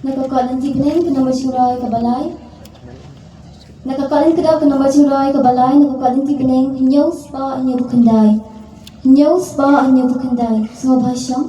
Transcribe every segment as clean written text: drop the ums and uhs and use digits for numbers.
Nakakalan tignan ka na masyuray kabalay. Nakakalan ka daw ka na masyuray kabalay. Nakakalan tignan hinyaw spa inyo bukanday. Hinyaw spa inyo bukanday. Sumabay siyang?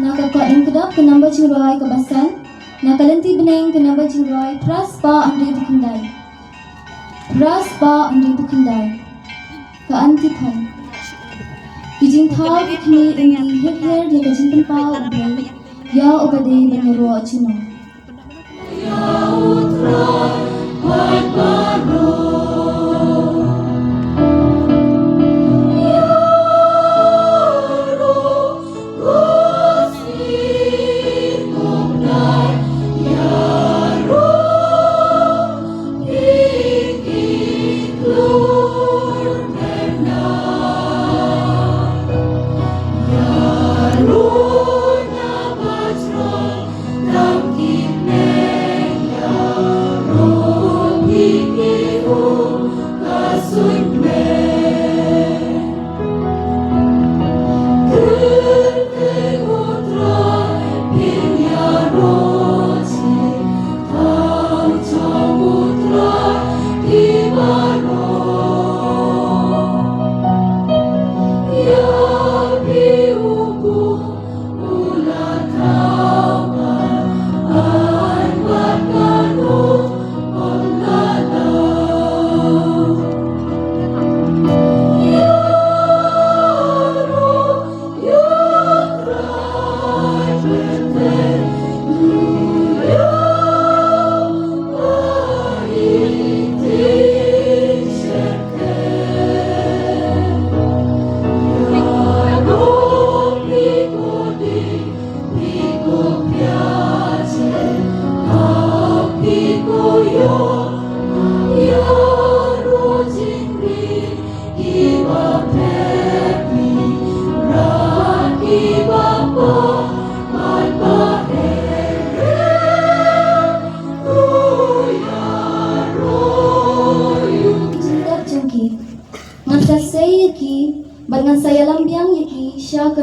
Nakakain kedap kenamba cingrai kebasan. Nakalanti beneng kenamba cingrai praspa andi bukandai. Praspa andi bukandai. Keantikan. Kijing thau kini indi her dia kajing tempau ubay. Ya ubade banyaro acino. Ya utrai white baro. Roll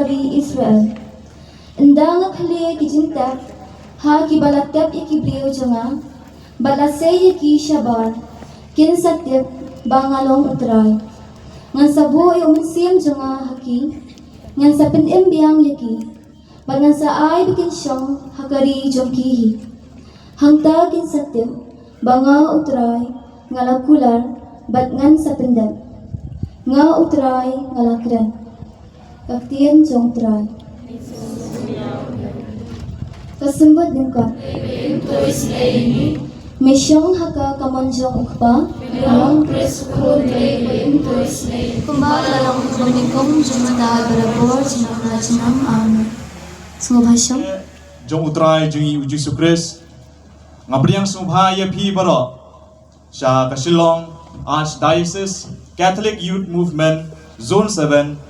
hakari Israel. Enda nga khali kijintap ha kibalatep ikibriyo janga balase yaki shabar kin satip bangalong utray. Ngan sabu ay uminsiyam janga haki ngan sa pinimbiang yaki bat ngan sa ay bikin siyang hakari jongkihi. Hangta kin satip banga utray ngalakular bat ngan sa pendem nga utray ngalakran. Kaktian jong utray. Kasembut din ka. Misyong haka kamanjong ukpa. Bilang presukun kay paintos na kumbala lang kumanikong jumata barabor jinamna jinam amen. Sumabhasyam. Jong utray jung Yesus Kristus ngabriang sumhaya phi baro sa Kasilong Archdiocese Catholic Youth Movement Zone 7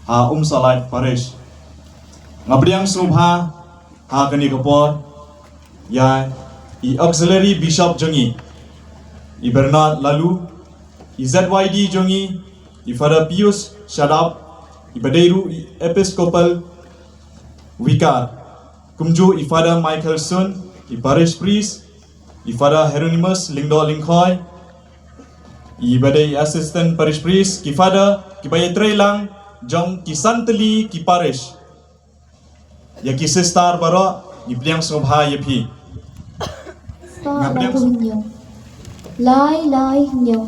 Umsalait Parish ngabriang sumha ha kani kapor ya i auxiliary bishop jongi i Bernard Lalu i ZYD jongi i Father Pius Shadap i Badeiru i Episcopal Vicar kumju i Father Michael Sun i Parish Priest i Father Hieronymus Lingdo Lingkhoy i Badai Assistant Parish Priest ki Father ki Bayetre lang jong ki Santali ki Parish ya ki Sister baro i Bliang Sobha ya phi Pa la hinyo. Lai hinyo.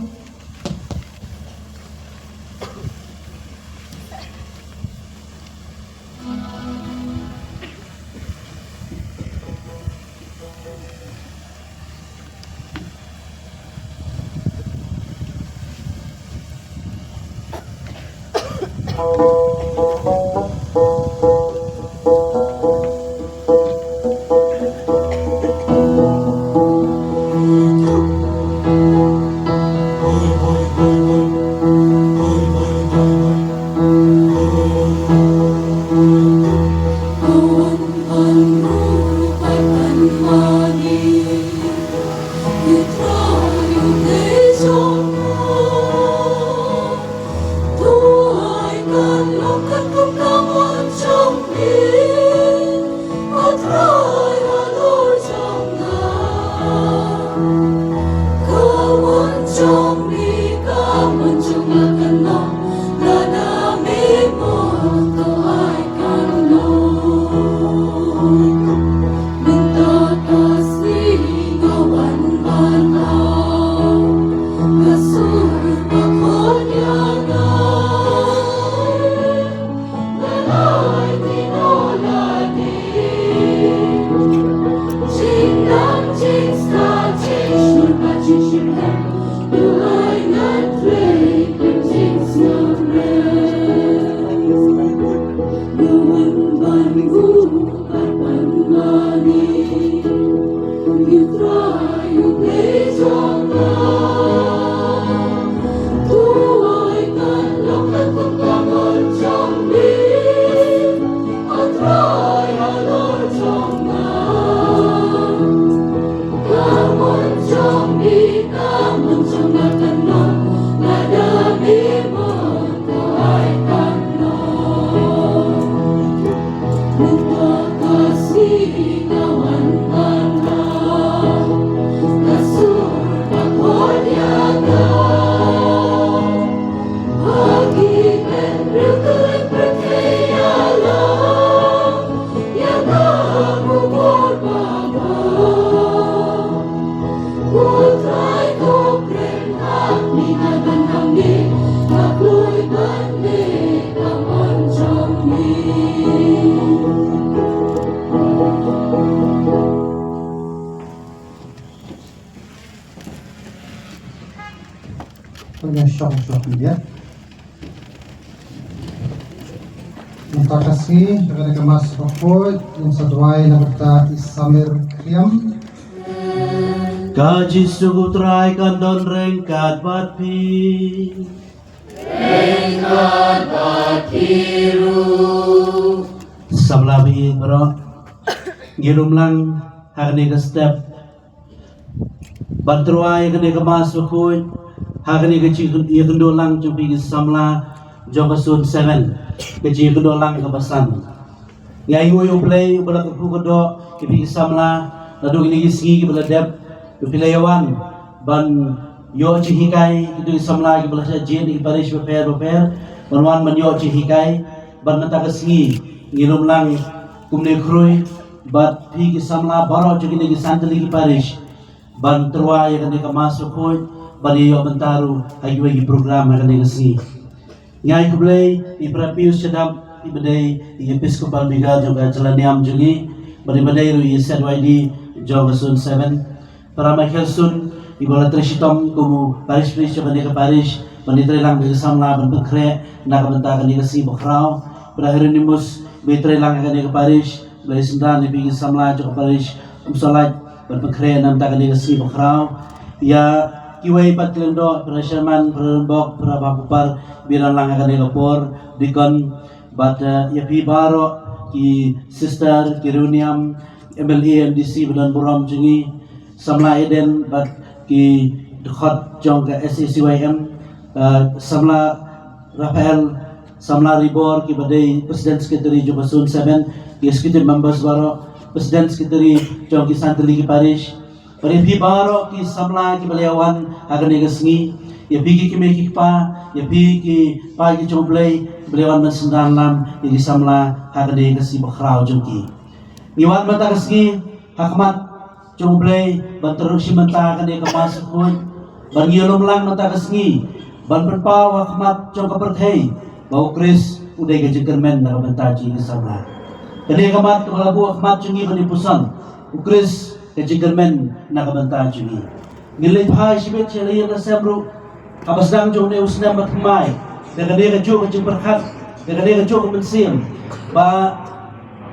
Ya. Terima kasih kepada Mas Rokoi yang sesuai nama Isamir Kriam. Kaji sugutrai kandon rengkat batpi. Rengkat batpiru. Sablabi bro. Girum lang hakni ke step. Batruai kene ke Mas Rokoi. Hakni ke cikun ia kendo lang cupi samla jong kasun 7 keji kedo lang kabasan ngai uyu play ubala ku kedo kipi samla ladu ini gisgi kibala dep pilayawan ban yo cihikai itu samla kibala sa jin di parish beper banwan man yo cihikai ban mata kesgi ngilum lang kumne krui bat pi samla baro jogini di santali parish ban terwa yang kene masuk koi bari yo bentaru ayu program yang kene kesgi ngai kublai iprapius sedap ibadai episcopal bigal juga celaniam jungi bari badai ru YD Jogasun 7 para makelsun ibola trishitom kumu parish juga ke parish bani lang ke samla ban pekre nak benta kan ke si bokraw para Hieronymus betre lang ke parish bari sendan di samla ke parish umsalat ban pekre nam ta ke si bokraw ya kiwai patlendo para sherman para bok para bakupar biran lang akan dilapor dikon bata ya pi baro ki sister kiruniam MLA MDC bulan buram jungi samla eden bat ki dekhot jong ke SCCYM samla Rafael samla ribor ki badai presiden sekretari Jogasun 7 ki executive members baro presiden sekretari jong ki santli ki parish Pari baro ki samla ki balayawan akan negasngi ya bigi ki meki pa ya bigi pa ki jomblay balayawan man sendan lam di samla akan negasi bakraw jongki niwan mata kasgi hakmat jomblay ban terus mata akan negas koy ban yelom lang mata kasgi ban perpaw hakmat jong kaperthei bau kris uday ka jengkermen na kabentaji ki samla kani kamat kalabu hakmat jongi bani pusan ukris kejigermen nakabanta jungi ngilay bhai sibet chelay na sebro abasdang jong ne usna matmai dagane ka jog ka berkat dagane ka jog mensim ba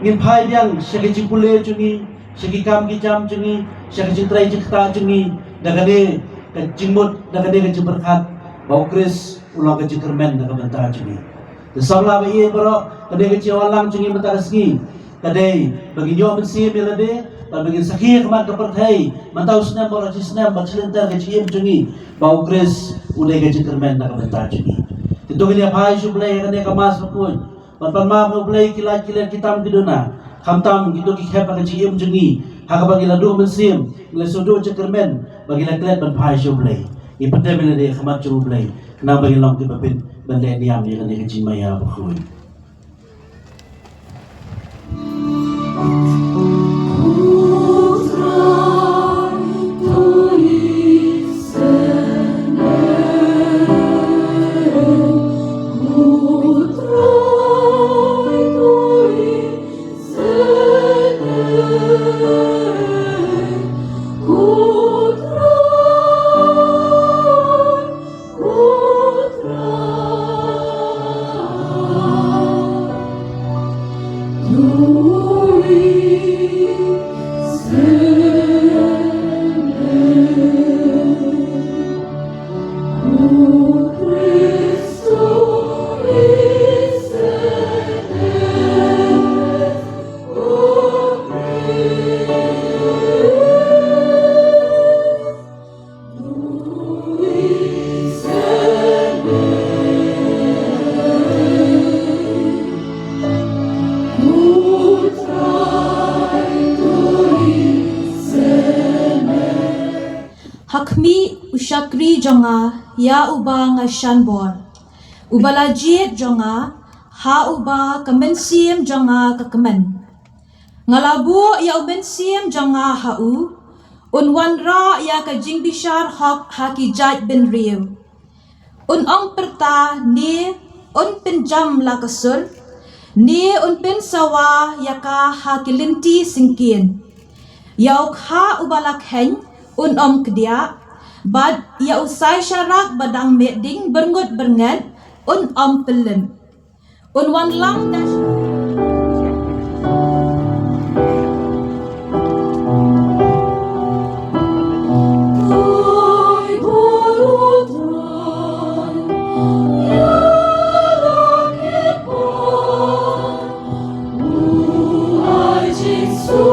ngin bhai yang shagi jipule jungi shagi kam ki jam jungi shagi jitrai jikta jungi dagane ka jingmut dagane ka berkat bau kris ulang ka jigermen nakabanta jungi samla ba iye baro kade ka jiwalang jungi matagasgi kade bagi nyo mensim melade bagi sakit kemat keperthai mantau senam bola senam bacilenta ke ciem jungi bau kris udai ke jengkermen nak bentar jungi itu kini apa isu play kan dia kemas pun pan ma no play kilat kitam kiduna kamtam gitu ki khep ke ciem jungi hak bagi ladu mensim le sodo jengkermen bagi la klet ban pai isu play ipete bela dia kemat cu play kena bagi long ki bapin bende diam dia kan dia ke jimaya bakui Hakmi ushakri jonga ya uba nga shanbor. Ubalajiet jonga ha uba kamensim jonga kakamen. Ngalabu ya ubensim jonga ha u. Unwanra ya ka jingbishar hok hakijat bin riu. Ong perta ni pinjam la kasul. Ni pin sawa ya ka hakilinti singkin. Yauk ha ubalak heng kedia bad ya usai syarak badang meding berngut berngat pelim wan lang dash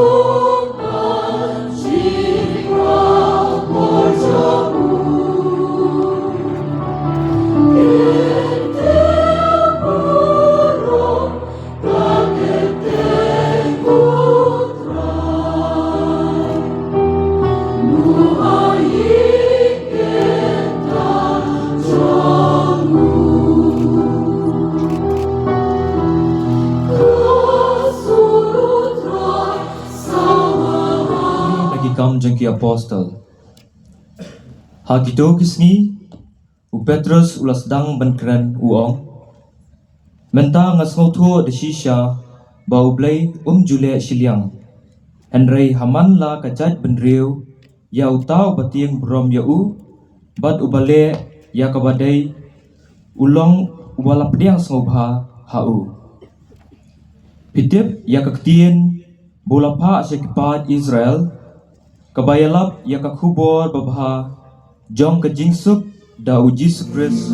Thank you. ikam jengki apostel. Hagito kisngi u Petrus ulas dang benkeren uong. Menta ngasngotho de shisha bau blai jule shiliang. Henry haman la kajat benriu ya utau batieng brom ya u bad ubale ya kabadai ulong wala pediang sngobha hau. Pitip ya kaktien bola pa sekipat Israel kabayalap ya kakubor babha jong kejingsuk da uji sukris.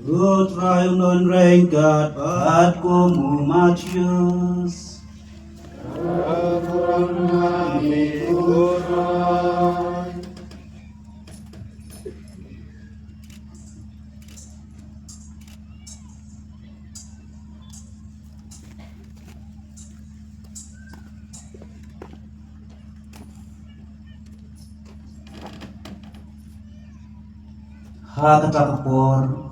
Good trial non rengkat pat kumu Matius. Ha kata kapor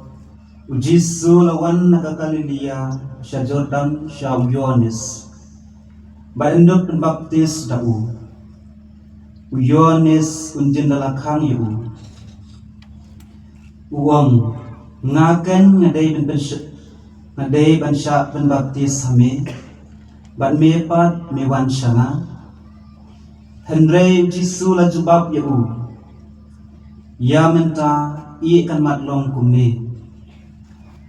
Ujisu lawan nakakalilia siya Jordan siya Yohanes. Baindot penbaptis dau. Yohanes unjin dalakang yu. Uang ngakan ngadai bansya penbaptis hame. Bat mepat mewan syanga. Henry Ujisu la jubab yu. Ya menta ikan matlong kumne.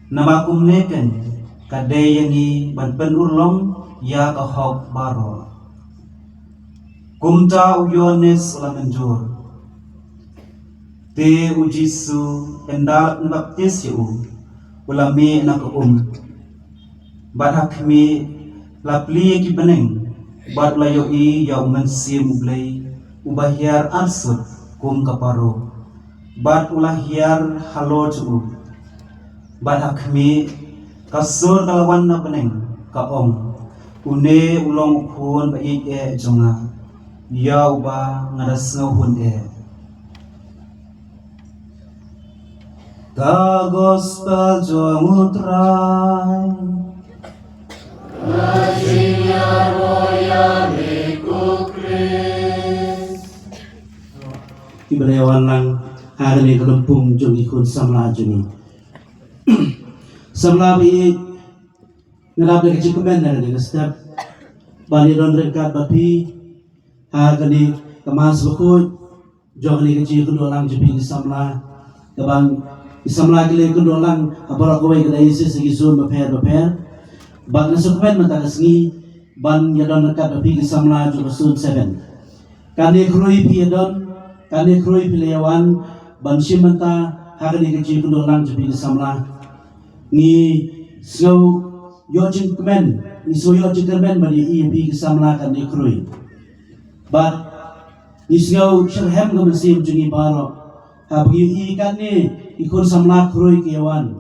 Nama kumneken kadai yangi ban penurlong ya kahok baro. Kumta Yohanes ulah menjur. Te ujisu endal baptis yu ulah me nak Bat hakmi lapli ki beneng bat layo I ya mensim ublay ubahyar arsut kum kaparo. Bat ulah hiar halo cu. Bat hakmi kasur kalawan na beneng kaong une ulong ukun ba e jonga ya uba ngadas ngahun ka gospel jong utrai Ibarayawan lang hari ni kelempung jong ikut samla joni samla bi ngarap de kecik kemen dari step bani don rengkat bapi hari kemas bekut jong ni kecik kedua lang jepi samla kabang samla kile kedua lang apara kowe kada isi segi zon baper bang nasuk kemen mentagasngi ban ya don rengkat bapi samla jong zon 7 kani kroi pi don kani kroi pilewan ban simenta hari ni kecik kedua lang jepi samla ni so yojin kemen ni so yojin kemen bani ibi kesamla kan ni krui but ni so sherhem go mesim jungi baro habgi I kan ni ikun samla krui kiawan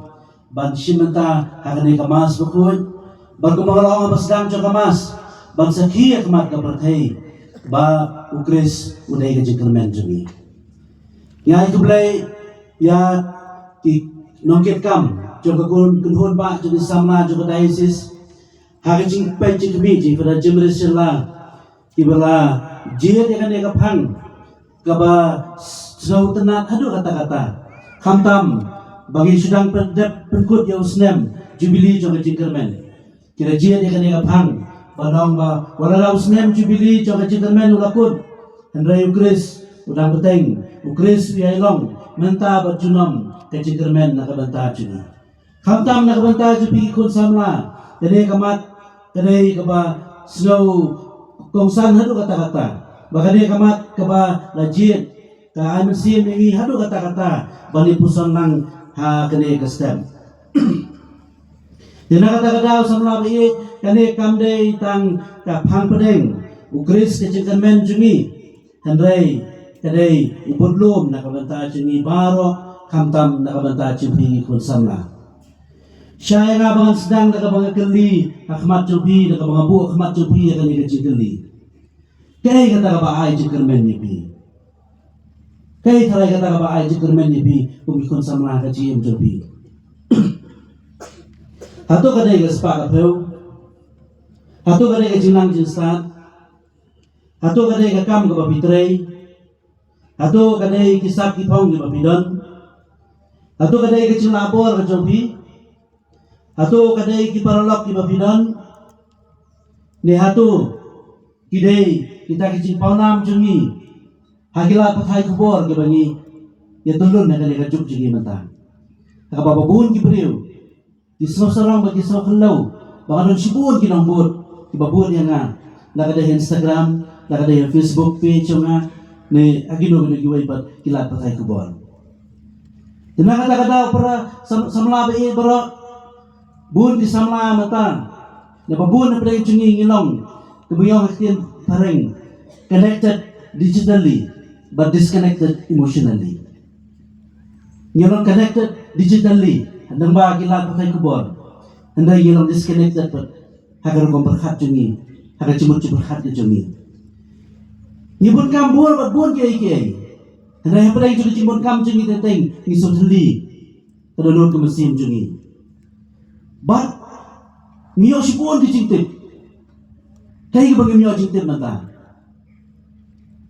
ban simenta kan ni kamas bukoi Bago mga pasdam jo kamas, bangsa kia kemat kaperthei, ba ukris udai ke jengkermen jemi. Ngai tu belai ya ki nongket kam jo kakun kunhun ba jo samna jo diocese ha ke jing pai jing kemi jing pada jemre sila ibala jia dia kan dia kapang kaba sau tenat hadu kata-kata khamtam bagi sedang perdep perkut ya usnem jubili jo ke jengkermen. Kira jia dia kena kapang, padang ba wala usnem jubili jo ke jengkermen ulakun. Hendrai ukris udang peteng, ukris wiailong menta berjunom ke jengkermen nak bantah juni. Khamtam nak bantah jupi kun samla, kene kamat kene kaba snow kongsan hadu kata-kata. Bakane kamat kaba lajit ka amesim ini hadu kata-kata bani puson nang ha kene kestem. Dina kata-kata samla bi kane kamdei tang ka phang pedeng ukris ke jengkermen jumi hendrai kadai upodlom nak bantah jumi baro khamtam nak bantah jumi kun samla. Syai ngabangan sedang nak bangan keli akhmat jumi nak bangan bu akhmat jumi akan ke jengkeli. Kai kata ka ba ai jengkermen ni bi. Kai tharai kata ka ba ai jengkermen ni bi kun samla ka jim jumi. Hatu kadai ke sepak kapeu, hatu kadai ke jinang jinsat, hatu kadai ke kam ke bapitrei, hatu kadai ke sap kipong ke bapidon, hatu kadai ke jinlapor ke jopi, hatu kadai ke paralok ke bapidon, ne hatu kidai kita ke jinpaunam jungi, hagila pathai kubor ke bangi, ya tulun nak kadai ke juk jungi mentang, kakababun ke beriu. Kisah sarang bagi kisah kelau, bahkan sibun kinang bud, kibabun yang nak ada Instagram, nak ada Facebook page yang ne agino gino giwai bat kilat patai kubon. Dina kata-kata para samla bai bara bun di samla mata, ne babun pada jungi ngilong, kebuyang akhtin pareng, connected digitally but disconnected emotionally. Ngilong connected digitally. Hendang ba kilat pakai kubon, hendang yang disconnected but hagar kau berkat jungi, hagar cemut berkat ke jungi. Nyebut kam buat buat kiai, hendang yang pada itu cemut kam jungi teteng, ngisut heli, terlalu ke mesin jungi. But mio si pun dicintip, kiai bagi mio cintip mata.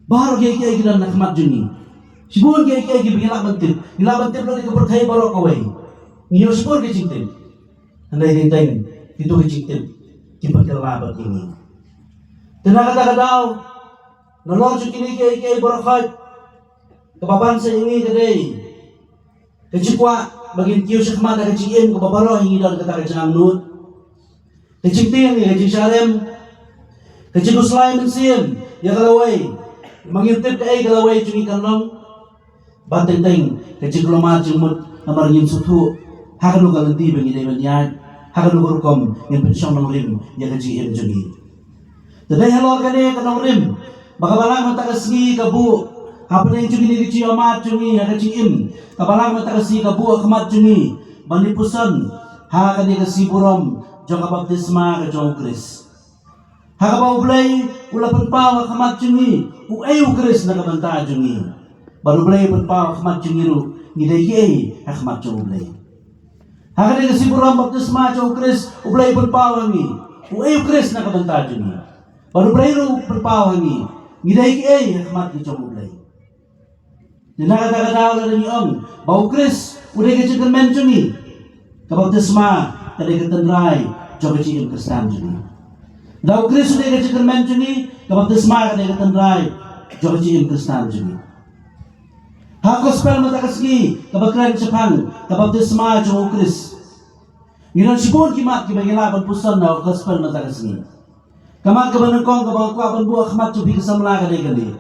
Baru kiai kita nak mat jungi, si pun kiai bagi hilap bentip lagi kepercayaan baru kawai. Ngiyo sepur ke cintin, andai ninteng itu ke cintin, kipat kelabat ini. Tenaga kata-kata, nolong cukini kiai berakat, kebaban ini kadai, kecikwa bagi kiyo syakmat dan kecikim kebabaro hingi dan kata kecang nut, kecikting kecik syarem, kecikuslay mensim, ya kalawai, mengintip kai kalawai cungi kanong, bateng-teng keciklomar jemut namar ngin sutu. Hakan luka lenti bagi dia banyak, hakan luka rukom yang pensiun nongrim yang kaji em jungi. Tadai halor kane ke nongrim, bakabalang mata kasih kabu, apa yang jungi ni kaji amat jungi yang kaji em, kabalang mata kasih kabu akhmat jungi, bani pusan, hakan dia kasih burom, jangka baptisma ke jong kris. Hakabau belai ulah penpau akhmat jungi, uayu kris nak bantah jungi, baru belai penpau akhmat jungi ru, ngidai kiai akhmat jong belai. Hakane kasi buram baptisma jo Kris ublay berpawangi. Uayu Kris na kabantado ni. Baru brayro berpawangi. Ngidai ki hikmat ni jo ublay. Dina kata-kata ni om, bau Kris uday ka jengkermen jo ni. Kabaptisma kadai katenray jo ka jengkem Kristan jo ni. Bau Kris uday ka jengkermen jo ni, kabaptisma kadai katenray jo ka jengkem Kristan jo ni. Ha gospel mata kasgi kabakran Japan kabaptisma jo Kris. Ngiran sipun kimat kibangilaban pusan na gospel mata kasgi. Kamat kabanengkong kabangkwaban buah khmat jo bi kasamla kadai kadai.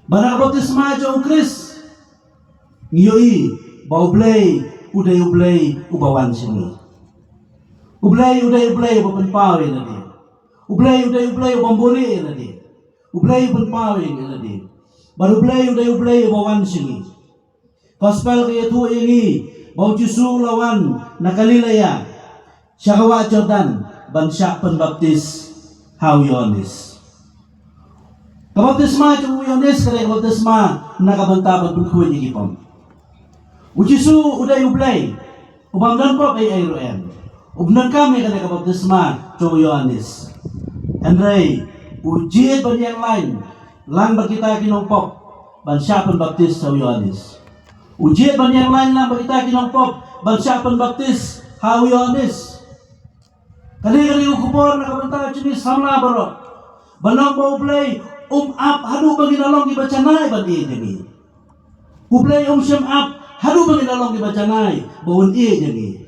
Bana kabaptisma jo Kris. Ngiyoi bau blay uday ubawan sini. Ublay ubapan na di. Ublay ubambori na di. Ublay ubapan na di. Baru ublay bawan sini. Gospel kaya tu ini bau justru lawan nakalilaya. Syakawa Jordan bansa penbaptis Hau Yohanes. Kabaptisma Hau Yohanes kare kabaptisma nakabanta berkuy di gipom. Ujisu uday ublay, ubangdan ko ay ayroen. Ubnan kami kare kabaptisma Hau Yohanes. Henry, ujiet banyang lain, lang berkita kinongpop, bansa penbaptis Hau Yohanes. Ujiet banyang lain lang berkita kinongpop, bansa penbaptis Hau Yohanes. Kali-kali ukupor nakabanta jenis samla barok. Banang bau play up hadu bagi nolong dibaca nai bagi jadi. Uplay syam up hadu bagi nolong dibaca nai bawun jadi.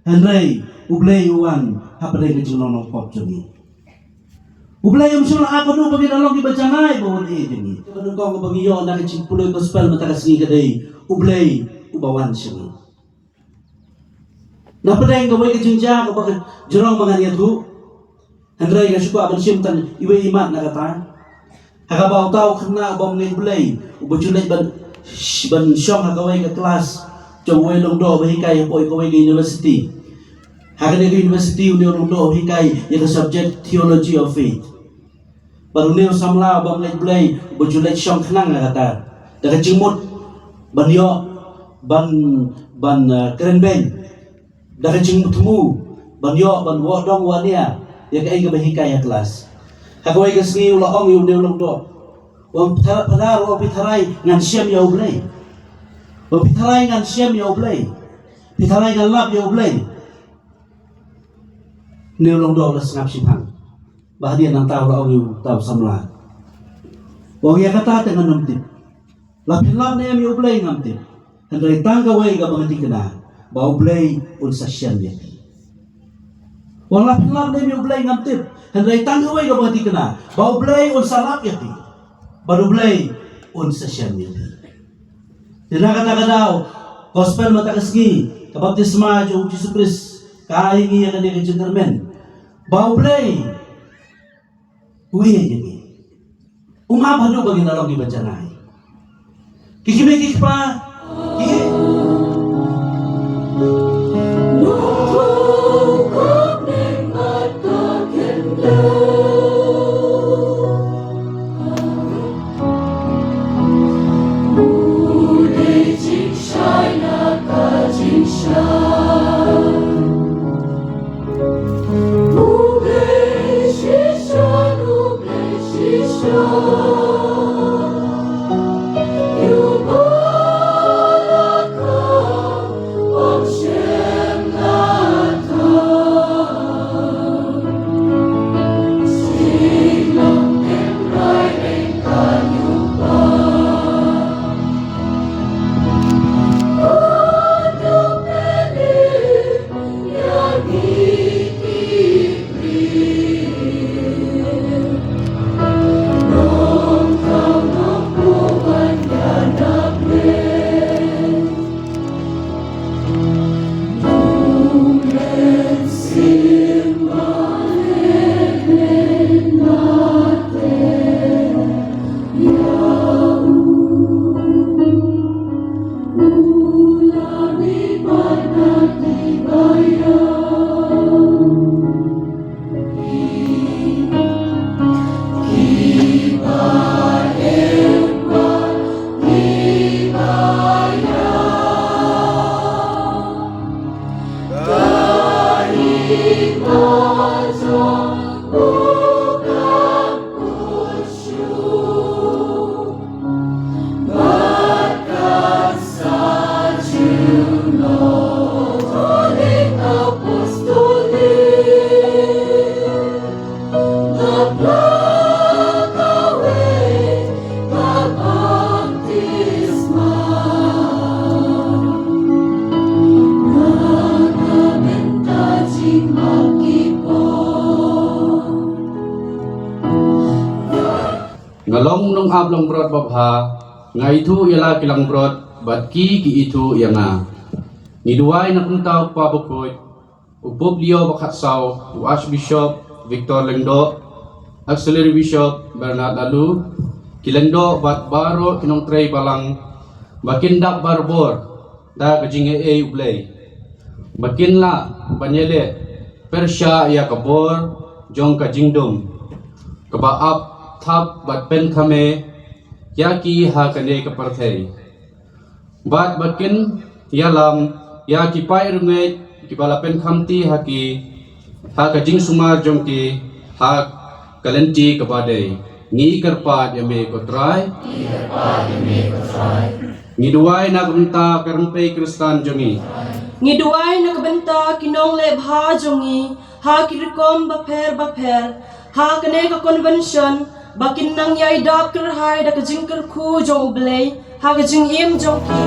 Henry uplay uwan hapadai kecil nolong pop jadi. Uplay syam up hadu bagi nolong dibaca nai bawun jadi. Kadang kau bagi yo nak kecil pulau gospel mata kasih kadai uplay ubawan jadi. Napadai kawai kejengja kapag jerong manganiat hu. Hendrai kasuko aban simtan iwe imat nakata. Hakabaw tao kena ubang ngin bulay. Ubajulay ban syong hakawai ke kelas. Jawai long do bahikay po ikawai ke university. Hakane ke university union long do bahikay yung subject theology of faith. Baru neo samla ubang ngin bulay. Ubajulay syong kenang nakata. Daka jimut ban yo ban keren beng. Dah kencing bertemu banyo ban wodong wania ya kai ke bahika ya kelas hakawai ke sengi ulah ong yu neulong do wang padar wang pitarai ngan siam ya ublay wang pitarai ngan siam ya ublay pitarai ngan lap ya ublay neulong do ulah sengap simpang bahadian nang tahu ong yu tahu samla wang ya kata dengan namtip lapin lap ne ya ublay ngamtip hendai tanggawai ga bangati kena bau blay unsa siyan niya. Wala pinlap na yung blay ngamtip. Hendray tanggaway ka mga kena. Bau blay unsa lap yati. Baru blay unsa siyan niya. Tinakata daw, gospel matakasgi, kabaptisma yung Jesus Christ, kahingi yan kanina gentleman. Bau blay. Uwi yan. Umabado ba ginalong iba dyan ay? Kikimikik pa. Kikimikik. Ngalong nung ablong brod babha, nga itu ialah kilang brod, bat ki itu ia nga. Niduay na puntaw pabukoy, upop liyo bakatsaw, u Archbishop Victor Lengdo, Auxiliary Bishop Bernard Lalu, kilendo bat baro kinong tray balang, bakindak barbor, da kajinge ublay. Bakinla, banyele, Persya ya kabor jong ka jingdom kabaap thap bat pen khame yaki ha kane ka parthei bat bakin yalam yaki pai rungai ki bala pen khamti haki ha ka jing sumar jong ki ha kalenti kabade ngi karpa yame ko trai ngi duai na kumta karmpe kristan jongi Ngiduay nakabenta kinong lebha jongi ha kirikom baper ha kane ka convention bakin nang yai dap kerhai da kajing kerku jong ublay ha kajing im jong ki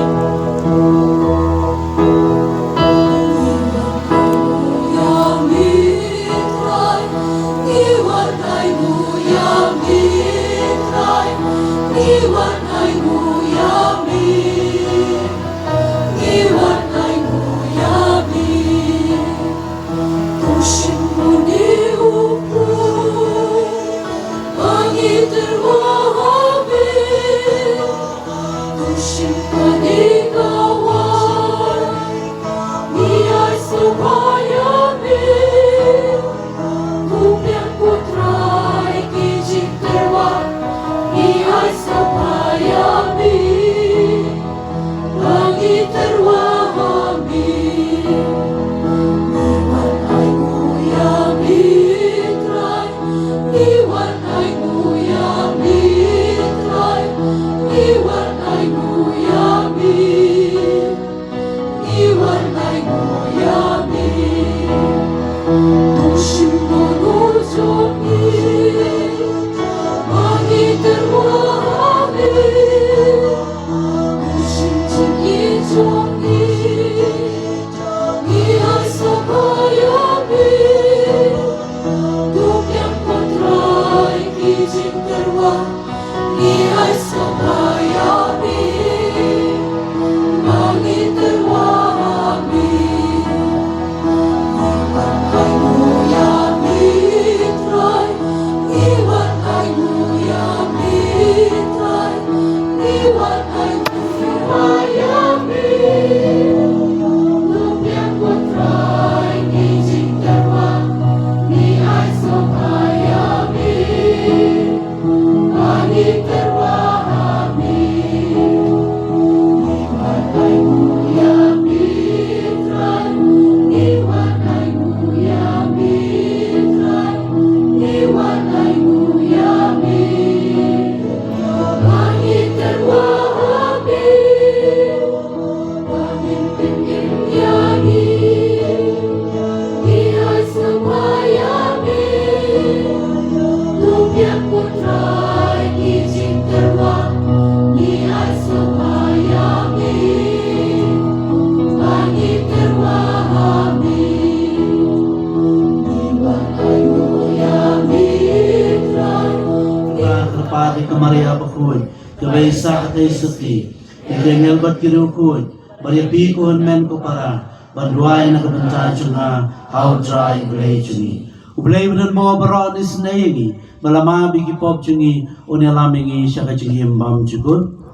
Maria bakuy kabesa katay suti idengel bat kirukuy bari pi ko men ko para banduay na kabanta chunga how dry ulay chungi ulay benar mo baron is nayengi malama bigi pop chungi onelamingi siya kachungi mbam chukun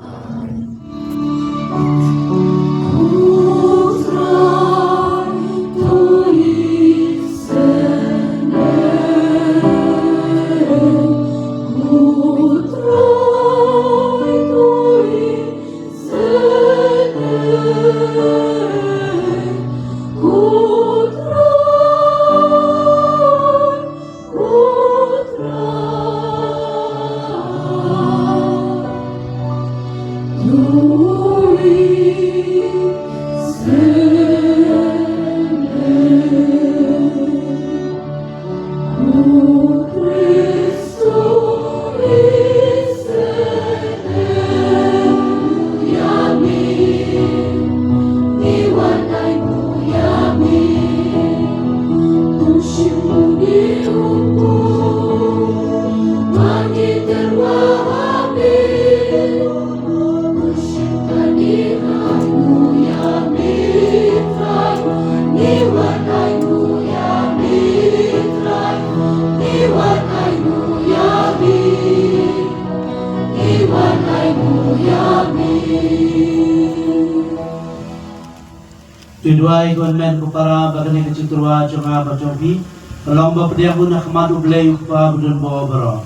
duai gonmen bukara bagani keciturwa jonga bacobi kalong ba pediang guna kemadu blay upa budun bawa baro.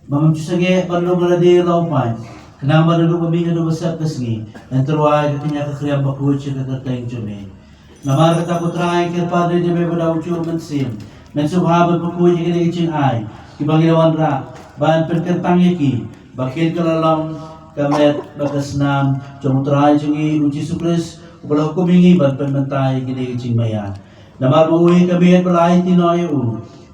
Mamam cusage perlu berada laupan. Kenapa dulu kami ada besar kesini dan terwai katanya kekerian bakuci ketertain cumi. Namar kata putrai kirpada dia berbeda ucu mensim. Mensubhabat bakuci kini kicin ai. Kibangirawan ra ban perkentang yaki. Bakil kelalong kamet bakasnam cumutrai cungi uci sukres ubalah kumingi ban penmentai kini kicin maya. Namar mauhi kami pelai tinoy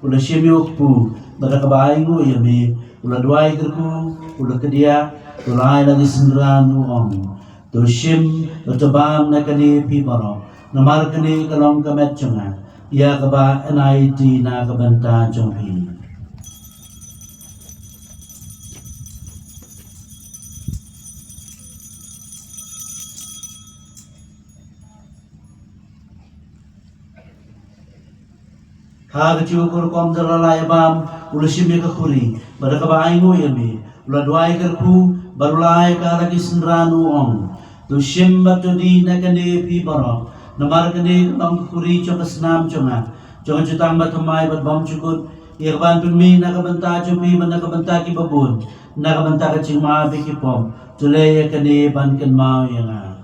ulah syemi ukpu pada kebaingu yami ulah duai kerku ulah kedia ulai lagi sendran uong to shim to bam na kani pibaro namar kani kalong kamet chunga ya kaba NIT na kabanta chongpi. Hag cukur kom dalalay bam ulusim ka kuri pada kabaing mo yami ula duai kerku barulay ka lagi sendranu ong tu shim batu di nakane pi baro namar kane bam kuri choka snam chonga chonga chutang batumay bat bam chukut irban pumi nakabanta chumi ban nakabanta ki babun nakabanta ka chingma bikipom tulay kane ban kan mau yanga.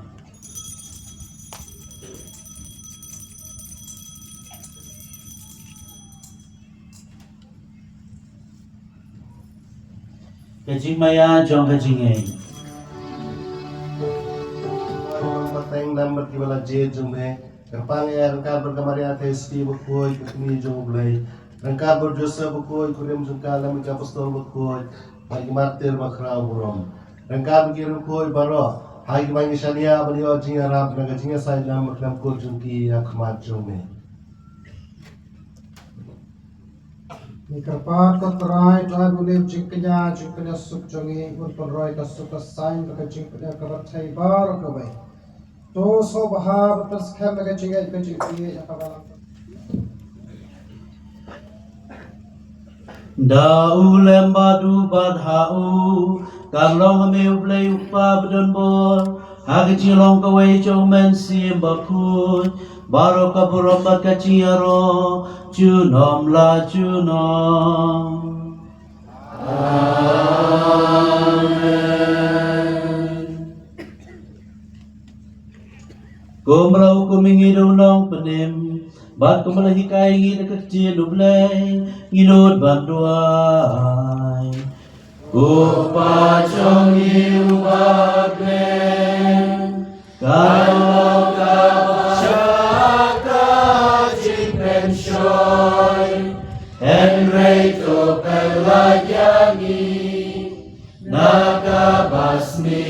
Kajing maya jong kajing ay. Mateng lambat kibala je jumhe. Kerpang ya rangkar berkamari ates ti bukoy kutmi jong blay. Rangkar berjosa bukoy kurim jungkala mika apostol bukoy. Hagi martir makrau burom. Rangkar berkirim koy baro. Hagi mangi shania baliyo jinga rap naga jinga say lam maklam ko jungki akmat jongme. Nikarpat kotrai trai bulim jingkanya jingkanya suk jongi unpon ka suk sain ka jingkanya karatai bar ka bai to so bahar tas kham ka jingai ka jingki akabala Dau lembadu badhau kalong me uplay upa bedon bor hagi cilong kawai chomen sim bakut baro kaburom bakaciaro junom la junom. Amen. Kumrau kumingi dunong penim bat kumalahi kaingi dekecil dublay ngidot banduay kupacongi ubablen kalau kabasaka jipenshoy enreito pelajani nakabasmi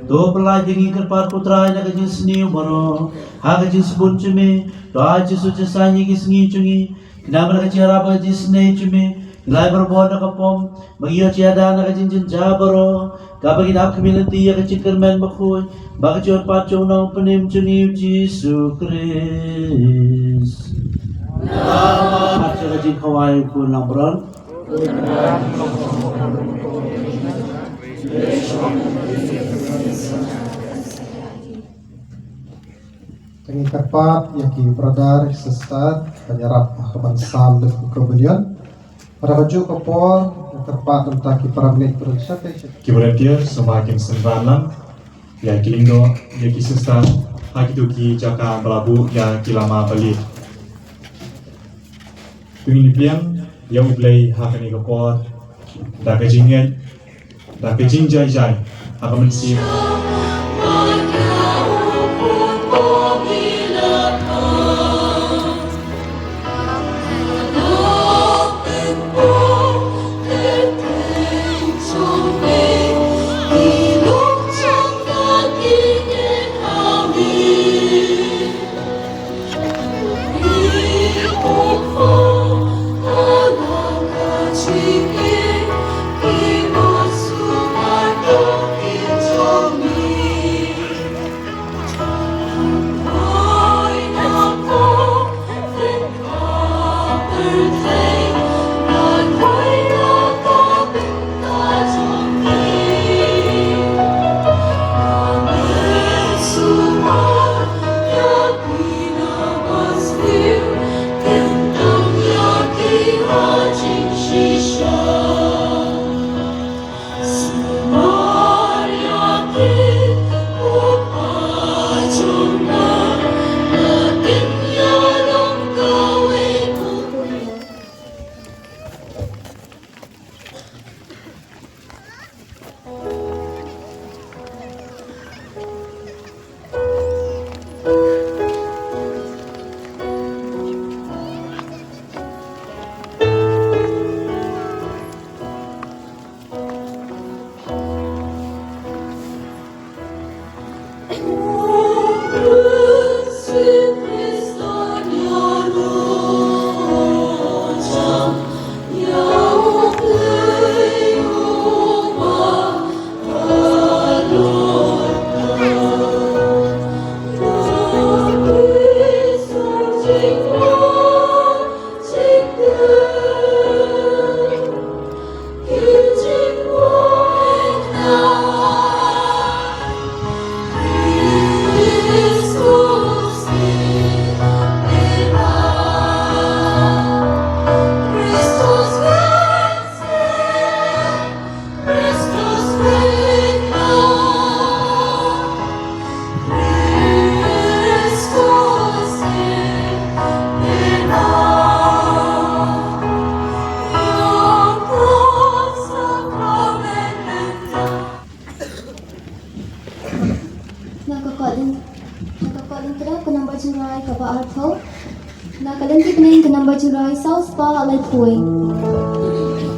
to pelajangi kerpat putra na kajin seni umaro ha kajin sebun cume to aji suci sanyi kisngi cungi kenapa na kajin harap kajin seni cume nilai berbuat na kapom magiyo tiada na kajin jabaro kapag inap kamilanti ya kajin kermen bakoy baka cion pacong na penim cuni Yesus Kristus. At sa kajing kaway po ng bron. Tingin kapat, yaki brother, sister, penyerap kebangsaan dan kemudian para baju kapor, yang terpat untuk para menit berusaha. Ki volunteer semakin sembalan ya kilindo ya ki sista haki tu ki jaka belabu ya ki lama balik. Tungin pian ya ublay hakani kapor da ka jingai da ka jingjai jai haka mensi Nakakalin kira ke nombor jurai kapa artho. Nakalanti pening ke nombor jurai South Spa alai thuai.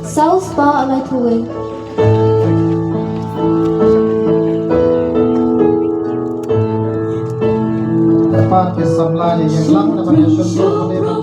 South Spa alai thuai. Dapat kesamlanya yang lang naman yung sunod na